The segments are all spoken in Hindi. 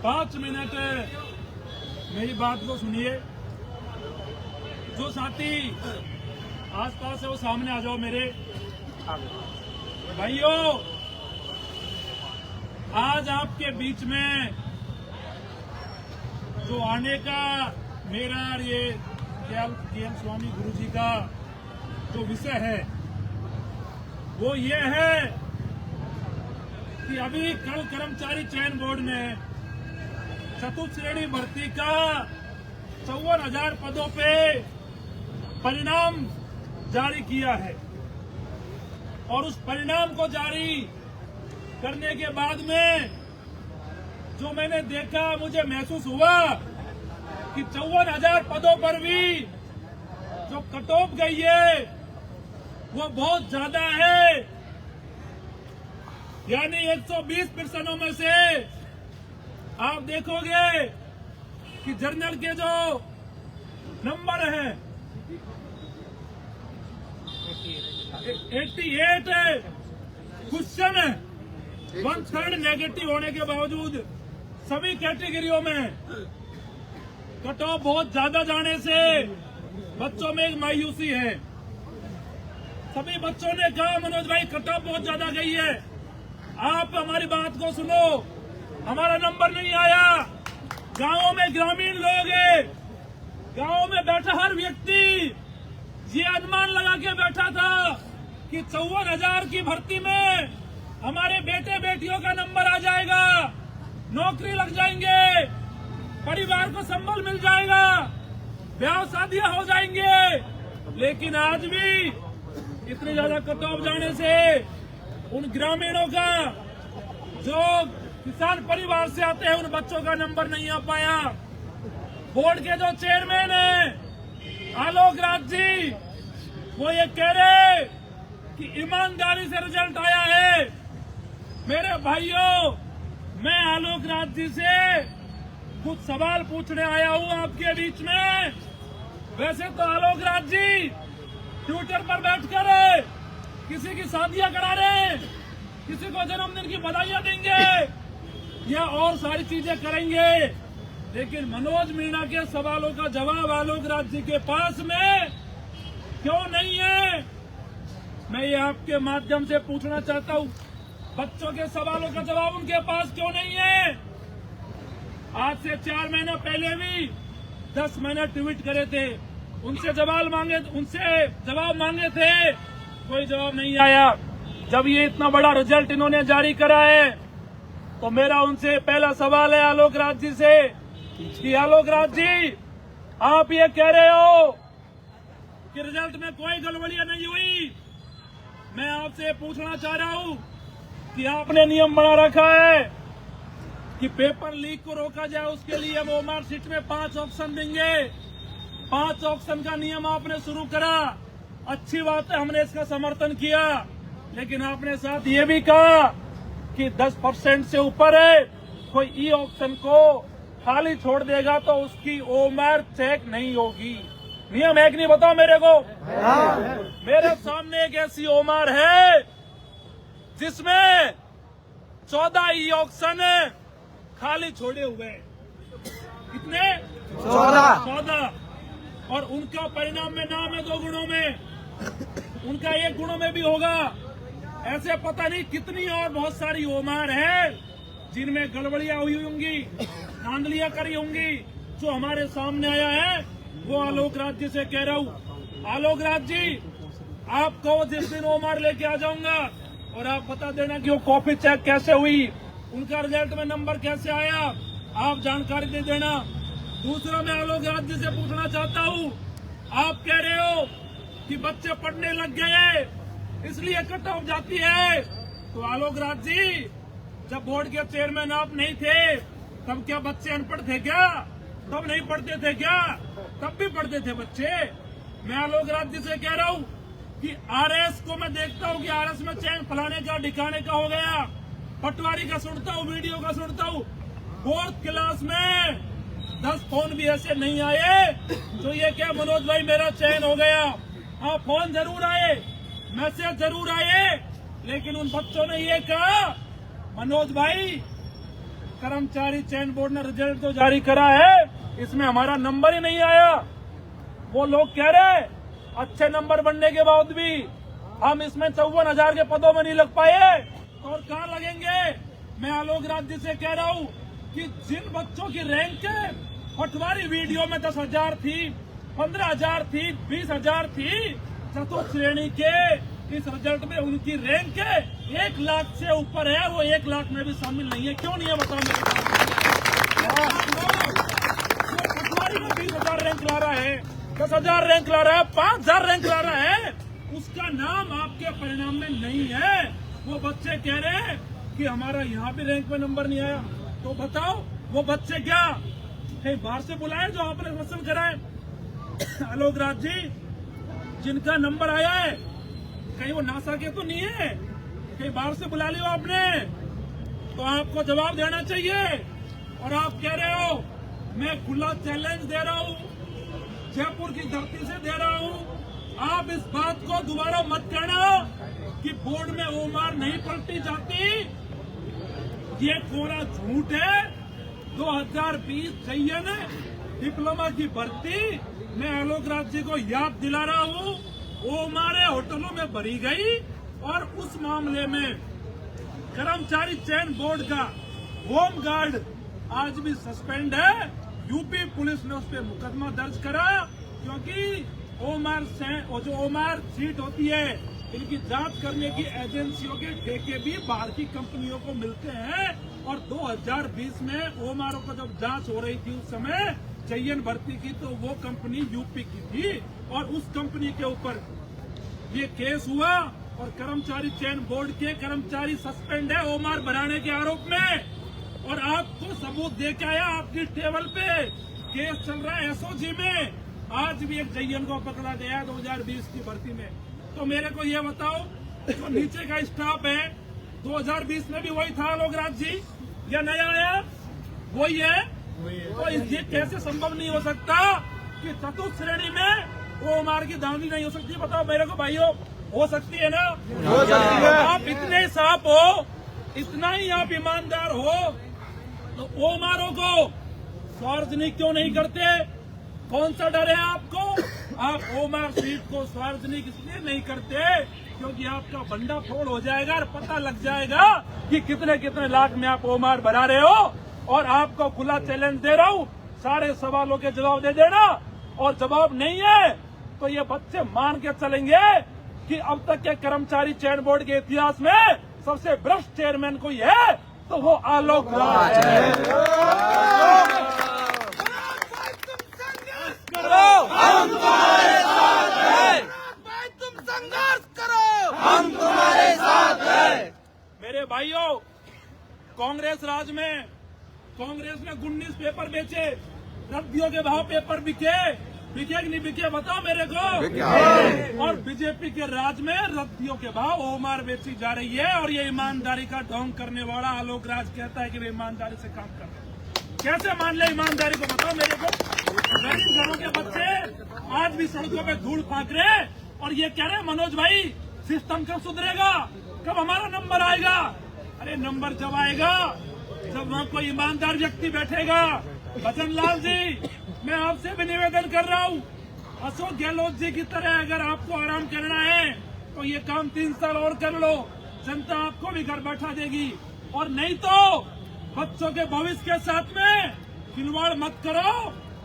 5 मिनट मेरी बात को सुनिए। जो साथी आसपास है वो सामने आ जाओ मेरे भाइयों। आज आपके बीच में जो आने का मेरा और ये के.एल. स्वामी गुरु जी का जो विषय है वो ये है कि अभी कल कर्मचारी चयन बोर्ड ने चतुर्थ श्रेणी भर्ती का 54,000 पदों पे परिणाम जारी किया है और उस परिणाम को जारी करने के बाद में जो मैंने देखा, मुझे महसूस हुआ कि 54,000 पदों पर भी जो कट ऑफ गई है वो बहुत ज्यादा है। यानी 120% में से आप देखोगे कि जर्नल के जो नंबर है 88 क्वेश्चन है, 1/3 नेगेटिव होने के बावजूद सभी कैटेगरियों में कट ऑफ बहुत ज्यादा जाने से बच्चों में एक मायूसी है। सभी बच्चों ने कहा मनोज भाई कट ऑफ बहुत ज्यादा गई है, आप हमारी बात को सुनो, हमारा नंबर नहीं आया। गांवों में ग्रामीण लोग हैं, गांवों में बैठा हर व्यक्ति ये अनुमान लगा के बैठा था कि 54,000 की भर्ती में हमारे बेटे बेटियों का नंबर आ जाएगा, नौकरी लग जाएंगे, परिवार को संबल मिल जाएगा, ब्याह शादियां हो जाएंगे। लेकिन आज भी इतनी ज्यादा कट ऑफ जाने से उन ग्रामीणों का जो किसान परिवार से आते हैं उन बच्चों का नंबर नहीं आ पाया। बोर्ड के जो चेयरमैन हैं आलोक राज जी, वो ये कह रहे कि ईमानदारी से रिजल्ट आया है। मेरे भाइयों, मैं आलोक राज जी से कुछ सवाल पूछने आया हूँ आपके बीच में। वैसे तो आलोक राज जी ट्विटर पर बैठकर किसी की शादियां करा रहे, किसी को जन्मदिन की बधाइयां देंगे या और सारी चीजें करेंगे, लेकिन मनोज मीणा के सवालों का जवाब आलोक राज जी के पास में क्यों नहीं है? मैं ये आपके माध्यम से पूछना चाहता हूँ, बच्चों के सवालों का जवाब उनके पास क्यों नहीं है? आज से 4 महीने पहले भी 10 महीने ट्वीट करे थे, उनसे जवाब मांगे थे, कोई जवाब नहीं आया। जब ये इतना बड़ा रिजल्ट इन्होंने जारी करा है तो मेरा उनसे पहला सवाल है आलोक राज जी से कि आलोक राज जी, आप ये कह रहे हो कि रिजल्ट में कोई गड़बड़ियां नहीं हुई। मैं आपसे पूछना चाह रहा हूँ कि आपने नियम बना रखा है कि पेपर लीक को रोका जाए, उसके लिए हम ओएमआर शीट में 5 ऑप्शन देंगे। 5 ऑप्शन का नियम आपने शुरू करा, अच्छी बात है, हमने इसका समर्थन किया। लेकिन आपने साथ ये भी कहा कि 10% से ऊपर है कोई ई ऑप्शन को खाली छोड़ देगा तो उसकी ओएमआर चेक नहीं होगी। नियम है कि नहीं, बताओ मेरे को। मेरे सामने एक ऐसी ओएमआर है जिसमें 14 ई ऑप्शन खाली छोड़े हुए हैं। कितने? 14। और उनका परिणाम में नाम है 2 गुणों में, उनका 1 गुणों में भी होगा। ऐसे पता नहीं कितनी और बहुत सारी ओएमआर है जिनमें गड़बड़ियां हुई होंगी, धांधलियां करी होंगी। जो हमारे सामने आया है वो आलोक राज जी से कह रहा हूँ, आलोक राज जी, आपको जिस दिन ओएमआर लेके आ जाऊंगा और आप बता देना कि वो कॉपी चेक कैसे हुई, उनका रिजल्ट में नंबर कैसे आया, आप जानकारी दे देना। दूसरा, मैं आलोक राज जी से पूछना चाहता हूँ, आप कह रहे हो कि बच्चे पढ़ने लग गए इसलिए कट ऑफ जाती है, तो आलोक राज जी, जब बोर्ड के चेयरमैन आप नहीं थे तब क्या बच्चे अनपढ़ थे क्या? तब नहीं पढ़ते थे क्या? तब भी पढ़ते थे बच्चे। मैं आलोक राज जी से कह रहा हूँ कि आरएस को मैं देखता हूँ कि आरएस में चैन फलाने का ढिकाने का हो गया, पटवारी का सुनता हूँ, वीडियो का सुनता हूँ। 4th क्लास में 10 फोन भी ऐसे नहीं आए तो ये क्या मनोज भाई मेरा चयन हो गया। हाँ, फोन जरूर आए, मैसेज जरूर आए, लेकिन उन बच्चों ने ये कहा मनोज भाई कर्मचारी चयन बोर्ड ने रिजल्ट तो जारी करा है, इसमें हमारा नंबर ही नहीं आया। वो लोग कह रहे हैं अच्छे नंबर बनने के बाद भी हम इसमें 54,000 के पदों में नहीं लग पाए, तो और कहाँ लगेंगे। मैं आलोक राज जी से कह रहा हूँ कि जिन बच्चों की रैंक पटवारी वीडियो में 10,000 थी, 15,000 थी, 20,000 थी, चतुर्थ श्रेणी के इस रिजल्ट में उनकी रैंक 1 लाख से ऊपर है, वो 1 लाख में भी शामिल नहीं है। क्यों नहीं है बताओ मेरे पटवारी में 20,000 रैंक ला रहा है, 10,000 रैंक ला रहा है, 5,000 रैंक ला रहा है, उसका नाम आपके परिणाम में नहीं है। वो बच्चे कह रहे हैं कि हमारा यहाँ भी रैंक में नंबर नहीं आया, तो बताओ वो बच्चे क्या कहीं बाहर से बुलाए जो आपने पसंद कराए। आलोक राज जी, जिनका नंबर आया है कहीं वो नासा के तो नहीं है, कहीं बाहर से बुला लियो आपने, तो आपको जवाब देना चाहिए। और आप कह रहे हो मैं खुला चैलेंज दे रहा हूँ, जयपुर की धरती से दे रहा हूँ, आप इस बात को दोबारा मत कहना कि बोर्ड में ओमार नहीं पलटी जाती, ये कोरा झूठ है। 2020 चयन डिप्लोमा की भर्ती मैं आलोक राज जी को याद दिला रहा हूँ, ओमारे होटलों में भरी गई और उस मामले में कर्मचारी चयन बोर्ड का होम गार्ड आज भी सस्पेंड है। यूपी पुलिस ने उस पर मुकदमा दर्ज करा, क्योंकि जो ओमार सीट होती है इनकी जांच करने की एजेंसियों के ठेके भी बाहर की कंपनियों को मिलते हैं। और 2020 में ओमारों का जब जांच हो रही थी उस समय चयन भर्ती की, तो वो कंपनी यूपी की थी और उस कंपनी के ऊपर ये केस हुआ और कर्मचारी चयन बोर्ड के कर्मचारी सस्पेंड है ओमार बनाने के आरोप में। और आपको सबूत दे के आया, आपकी टेबल पे केस चल रहा है एसओजी में, आज भी एक जयन को पकड़ा गया 2020 की भर्ती में। तो मेरे को ये बताओ, जो नीचे का स्टाफ है 2020 में भी वही था आलोक राज जी, या नया आया वही है? तो ये कैसे संभव नहीं हो सकता कि चतुर्थ श्रेणी में ओमार की दांडी नहीं हो सकती? बताओ मेरे को भाइयों, हो सकती है ना? हो सकती है। आप इतने साफ हो, इतना ही आप ईमानदार हो, तो ओमारों को सार्वजनिक क्यों नहीं करते? कौन सा डर है आपको? आप ओमार सीट को सार्वजनिक इसलिए नहीं करते क्योंकि आपका बंडा फोड़ हो जाएगा और पता लग जाएगा कि कितने कितने लाख में आप ओमार बना रहे हो। और आपको खुला चैलेंज दे रहा हूँ, सारे सवालों के जवाब दे देना, और जवाब नहीं है तो ये बच्चे मान के चलेंगे कि अब तक के कर्मचारी चयन बोर्ड के इतिहास में सबसे भ्रष्ट चेयरमैन कोई है तो वो आलोक राज है। हम तुम्हारे साथ हैं, तुम संघर्ष करो, हम तुम्हारे साथ हैं। मेरे भाइयों, कांग्रेस राज में कांग्रेस ने 19 पेपर बेचे, रद्दियों के भाव पेपर बिके कि नहीं बिके बताओ मेरे को। और बीजेपी के राज में रद्दियों के भाव ओमार बेची जा रही है, और ये ईमानदारी का ढोंग करने वाला आलोक राज कहता है कि वे ईमानदारी से काम कर रहे हैं। कैसे मान ले ईमानदारी को, बताओ मेरे को। गरीब घरों के बच्चे आज भी सड़कों पे धूल फांक रहे हैं और ये कह रहे हैं मनोज भाई सिस्टम कब सुधरेगा, कब हमारा नंबर आएगा। अरे नंबर जब आएगा जब वहाँ कोई ईमानदार व्यक्ति बैठेगा। भजन लाल जी, मैं आपसे भी निवेदन कर रहा हूँ, अशोक गहलोत जी की तरह अगर आपको आराम करना है तो ये काम 3 साल और कर लो, जनता आपको भी घर बैठा देगी। और नहीं तो बच्चों के भविष्य के साथ में खिलवाड़ मत करो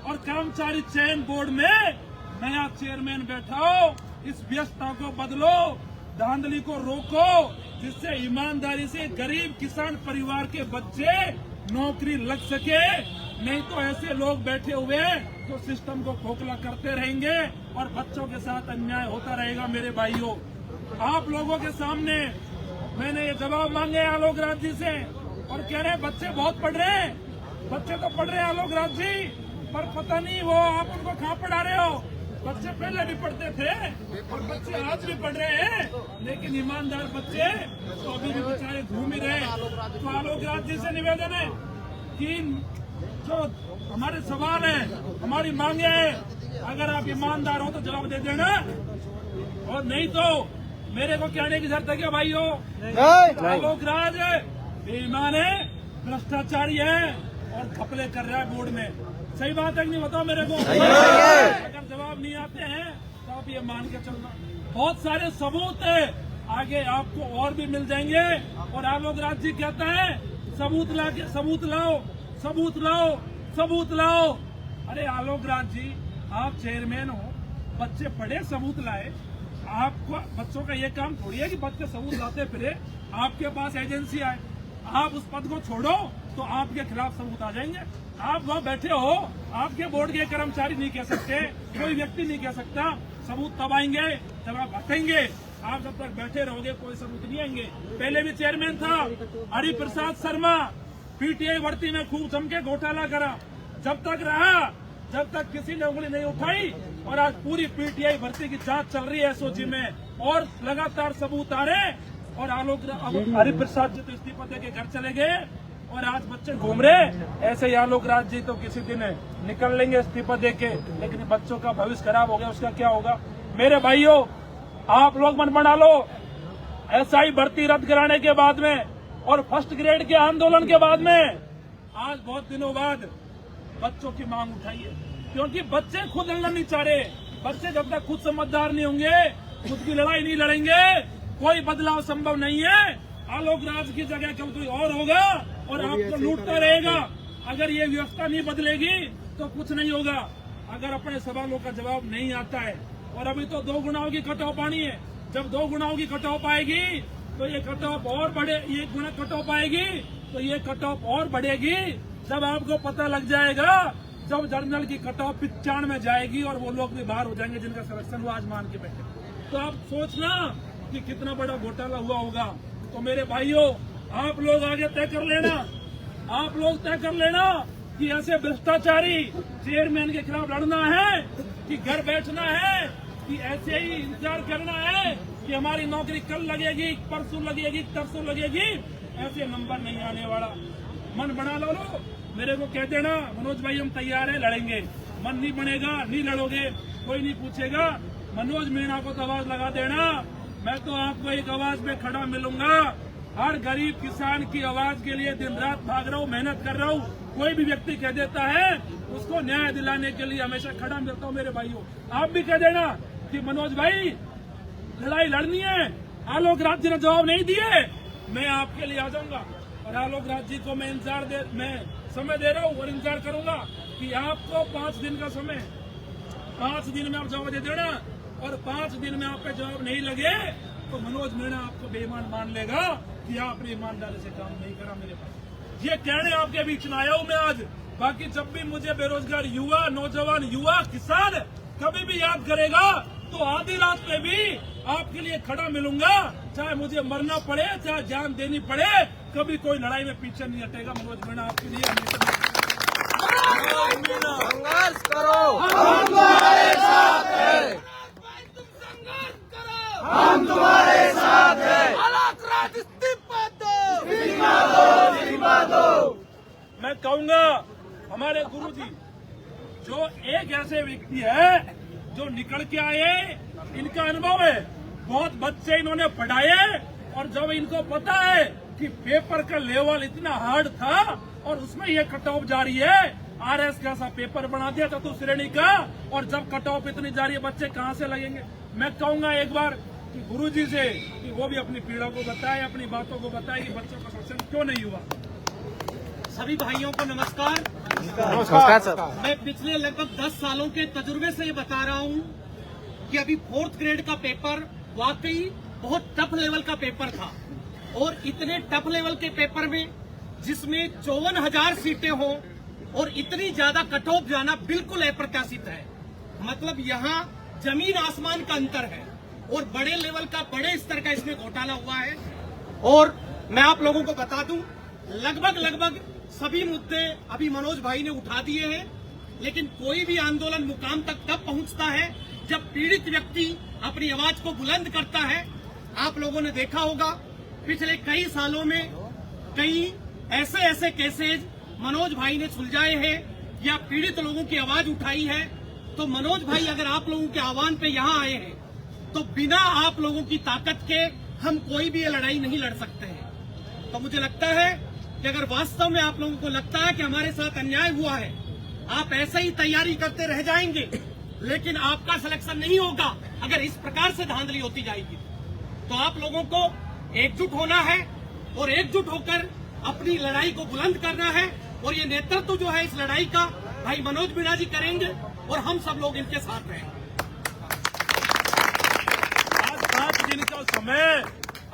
और कर्मचारी चयन बोर्ड में नया चेयरमैन बैठाओ, इस व्यवस्था को बदलो, धांधली को रोको, जिससे ईमानदारी से गरीब किसान परिवार के बच्चे नौकरी लग सके। नहीं तो ऐसे लोग बैठे हुए जो सिस्टम को खोखला करते रहेंगे और बच्चों के साथ अन्याय होता रहेगा। मेरे भाइयों, आप लोगों के सामने मैंने ये जवाब मांगे आलोक राज जी से, और कह रहे हैं बच्चे बहुत पढ़ रहे हैं। बच्चे तो पढ़ रहे हैं आलोक राज जी, पर पता नहीं वो आप उनको कहाँ पढ़ा रहे हो। बच्चे पहले भी पढ़ते थे और बच्चे आज भी पढ़ रहे हैं, लेकिन ईमानदार बच्चे तो अभी भी बेचारे घूम ही रहे। तो आलोक राज जी से निवेदन है कि जो हमारे सवाल है, हमारी मांगे है, अगर आप ईमानदार हो तो जवाब दे देना, और नहीं तो मेरे को कहने की जरूरत है क्या भाइयों? आलोक राज बेईमान है, भ्रष्टाचारी है और घपले कर रहा है बोर्ड में। सही बात है कि नहीं, बताओ मेरे को। अगर जवाब नहीं आते हैं तो आप ये मान के चलना। बहुत सारे सबूत है, आगे आपको और भी मिल जाएंगे। और आलोक राज जी कहता है सबूत ला के सबूत लाओ, सबूत लाओ, सबूत लाओ। अरे आलोक राज जी, आप चेयरमैन हो, बच्चे पढ़े सबूत लाए। आपको बच्चों का ये काम थोड़ी है कि बच्चे सबूत लाते फिरे। आपके पास एजेंसी आए, आप उस पद को छोड़ो तो आपके खिलाफ सबूत आ जाएंगे। आप वहाँ बैठे हो, आपके बोर्ड के कर्मचारी नहीं कह सकते, कोई व्यक्ति नहीं कह सकता। सबूत तब आएंगे जब आप हटेंगे। आप जब तक बैठे रहोगे कोई सबूत नहीं आएंगे। पहले भी चेयरमैन था हरिप्रसाद शर्मा, पीटीआई भर्ती में खूब चमके घोटाला करा। जब तक रहा, जब तक किसी ने उंगली नहीं उठाई। और आज पूरी पीटीआई भर्ती की जांच चल रही है एसओजी में और लगातार सबूत आ रहे। और आलोक हरिप्रसाद जी तो इस्तीफा दे के घर चले गए और आज बच्चे घूम रहे। ऐसे ही आलोक राज जी तो किसी दिन निकल लेंगे इस्तीफा दे के, लेकिन बच्चों का भविष्य खराब हो गया, उसका क्या होगा। मेरे भाइयों, आप लोग मन बना लो, एसआई भर्ती रद्द कराने के बाद में और फर्स्ट ग्रेड के आंदोलन के बाद में आज बहुत दिनों बाद बच्चों की मांग उठाई है। क्योंकि बच्चे खुद लड़ना नहीं चाह रहे। बच्चे जब तक खुद समझदार नहीं होंगे, खुद की लड़ाई नहीं लड़ेंगे, कोई बदलाव संभव नहीं है। आलोक राज की जगह कल कोई और होगा और आपको लूटता रहेगा। अगर ये व्यवस्था नहीं बदलेगी तो कुछ नहीं होगा। अगर अपने सवालों का जवाब नहीं आता है, और अभी तो 2 गुनाओं की कट ऑफ आनी है। जब 2 गुनाओं की कट ऑफ आएगी तो ये कट ऑफ और बढ़े, ये गुना कट ऑफ आएगी तो ये कट ऑफ और बढ़ेगी। जब आपको पता लग जाएगा, जब जर्नल की कट ऑफ 95 में जाएगी और वो लोग भी बाहर हो जाएंगे जिनका सिलेक्शन हुआ, आज मान के बैठे, तो आप सोचना कि कितना बड़ा घोटाला हुआ होगा। तो मेरे भाइयों, आप लोग आगे तय कर लेना, आप लोग तय कर लेना कि ऐसे भ्रष्टाचारी चेयरमैन के खिलाफ लड़ना है कि घर बैठना है, कि ऐसे ही इंतजार करना है कि हमारी नौकरी कल लगेगी, परसों लगेगी, तरसों लगेगी। ऐसे नंबर नहीं आने वाला। मन बना लो, मेरे को कह देना मनोज भाई हम तैयार हैं, लड़ेंगे। मन नहीं बनेगा, नहीं लड़ोगे, कोई नहीं पूछेगा। मनोज मीणा को तो आवाज लगा देना, मैं तो आपको एक आवाज में खड़ा मिलूंगा। हर गरीब किसान की आवाज के लिए दिन रात भाग रहा हूँ, मेहनत कर रहा हूँ। कोई भी व्यक्ति कह देता है, उसको न्याय दिलाने के लिए हमेशा खड़ा मिलता हूँ। मेरे भाइयों, आप भी कह देना कि मनोज भाई लड़ाई लड़नी है। आलोक राज जी ने जवाब नहीं दिए, मैं आपके लिए आ जाऊंगा। और आलोक राज जी को मैं समय दे रहा हूँ और इंतजार करूंगा कि आपको 5 दिन का समय, 5 दिन में आप जवाब दे देना। और 5 दिन में आप पे जवाब नहीं लगे तो मनोज मीणा आपको बेईमान मान लेगा कि आपने ईमानदारी से काम नहीं करा। मेरे पास ये कहने आपके बीच में आया हूँ मैं आज। बाकी जब भी मुझे बेरोजगार युवा, नौजवान, युवा, किसान कभी भी याद करेगा तो आधी रात में भी आपके लिए खड़ा मिलूंगा। चाहे मुझे मरना पड़े, चाहे जान देनी पड़े, कभी कोई लड़ाई में पीछे नहीं हटेगा। मनोज मीणा आपके लिए हमेशा संघर्ष करो, हम तुम्हारे साथ हैं। तुम संघर्ष करो, हम तुम्हारे साथ हैं। आलोक राज इस्तीफा दो, इस्तीफा दो, इस्तीफा दो। मैं कहूंगा हमारे गुरुजी जो एक ऐसे व्यक्ति है जो निकल के आए, इनका अनुभव है, बहुत बच्चे इन्होंने पढ़ाए। और जब इनको पता है कि पेपर का लेवल इतना हार्ड था और उसमें ये कट ऑफ जारी है, आरएस का सा पेपर बना दिया चतुर्थ श्रेणी का, और जब कट ऑफ इतनी जारी है, बच्चे कहाँ से लगेंगे। मैं कहूंगा एक बार कि गुरुजी से कि वो भी अपनी पीड़ा को बताए, अपनी बातों को बताए कि बच्चों का सिलेक्शन क्यों नहीं हुआ। सभी भाइयों को नमस्कार। नमस्कार सर। मैं पिछले लगभग 10 सालों के तजुर्बे से ये बता रहा हूँ कि अभी 4th ग्रेड का पेपर वाकई बहुत टफ लेवल का पेपर था। और इतने टफ लेवल के पेपर में जिसमें 54,000 सीटें हों और इतनी ज्यादा कट ऑफ जाना बिल्कुल अप्रत्याशित है। मतलब यहाँ जमीन आसमान का अंतर है और बड़े लेवल का, बड़े स्तर का इसमें घोटाला हुआ है। और मैं आप लोगों को बता दूं, लगभग सभी मुद्दे अभी मनोज भाई ने उठा दिए हैं। लेकिन कोई भी आंदोलन मुकाम तक तब पहुंचता है जब पीड़ित व्यक्ति अपनी आवाज को बुलंद करता है। आप लोगों ने देखा होगा पिछले कई सालों में कई ऐसे केसेज मनोज भाई ने सुलझाए हैं या पीड़ित लोगों की आवाज उठाई है। तो मनोज भाई अगर आप लोगों के आह्वान पे यहाँ आए हैं तो बिना आप लोगों की ताकत के हम कोई भी ये लड़ाई नहीं लड़ सकते हैं। तो मुझे लगता है कि अगर वास्तव में आप लोगों को लगता है कि हमारे साथ अन्याय हुआ है, आप ऐसे ही तैयारी करते रह जाएंगे, लेकिन आपका सिलेक्शन नहीं होगा अगर इस प्रकार से धांधली होती जाएगी। तो आप लोगों को एकजुट होना है और एकजुट होकर अपनी लड़ाई को बुलंद करना है। और ये नेतृत्व जो है इस लड़ाई का भाई मनोज मीणा जी करेंगे और हम सब लोग इनके साथ रहेंगे। आज 5 दिन का समय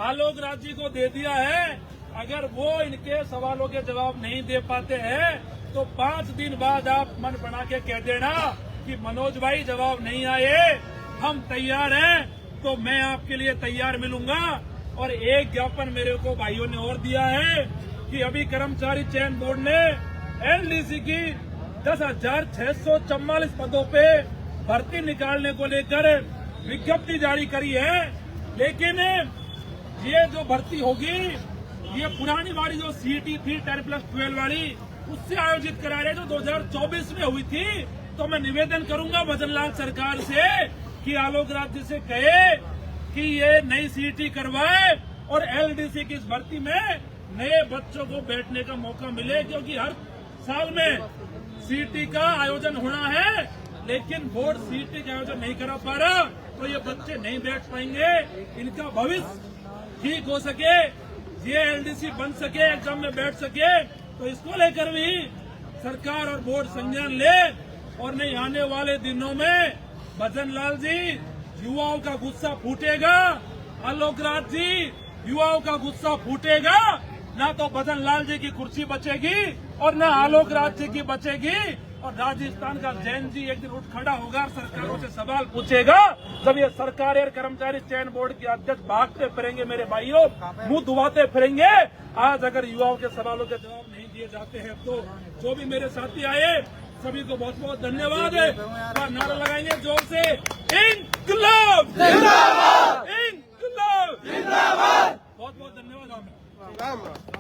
आलोक राज जी को दे दिया है। अगर वो इनके सवालों के जवाब नहीं दे पाते हैं तो 5 दिन बाद आप मन बना के कह देना कि मनोज भाई जवाब नहीं आए, हम तैयार हैं, तो मैं आपके लिए तैयार मिलूंगा। और एक ज्ञापन मेरे को भाइयों ने और दिया है कि अभी कर्मचारी चयन बोर्ड ने एलडीसी की 10,644 पदों पे भर्ती निकालने को लेकर विज्ञप्ति जारी करी है। लेकिन ये जो भर्ती होगी ये पुरानी वाली जो सीईटी थी 10+12 वाली, उससे आयोजित करा रहे जो 2024 में हुई थी। तो मैं निवेदन करूंगा भजनलाल सरकार से कि आलोक राज जी से कहे कि ये नई सीईटी करवाए और एलडीसी की इस भर्ती में नए बच्चों को बैठने का मौका मिले, क्योंकि हर साल में सीईटी का आयोजन होना है लेकिन बोर्ड सीईटी का आयोजन नहीं करा पा रहा, तो ये बच्चे नहीं बैठ पाएंगे। इनका भविष्य ठीक हो सके, ये एलडीसी बन सके, एग्जाम में बैठ सके, तो इसको लेकर भी सरकार और बोर्ड संज्ञान ले। और नहीं आने वाले दिनों में भजनलाल जी युवाओं का गुस्सा फूटेगा, आलोक राज जी युवाओं का गुस्सा फूटेगा। ना तो भजनलाल जी की कुर्सी बचेगी और ना आलोक राज जी की बचेगी। और राजस्थान का जैन जी एक दिन उठ खड़ा होगा और सरकारों से सवाल पूछेगा। जब ये सरकार और कर्मचारी चयन बोर्ड के अध्यक्ष भागते फिरेंगे, मेरे भाइयों, मुंह धुआते फिरेंगे। आज अगर युवाओं के सवालों के जवाब नहीं दिए जाते हैं तो जो भी मेरे साथी आए सभी को बहुत बहुत धन्यवाद है। और नारा लगाएंगे जोर से, इंकलाब जिंदाबाद, इंकलाब जिंदाबाद। बहुत बहुत धन्यवाद।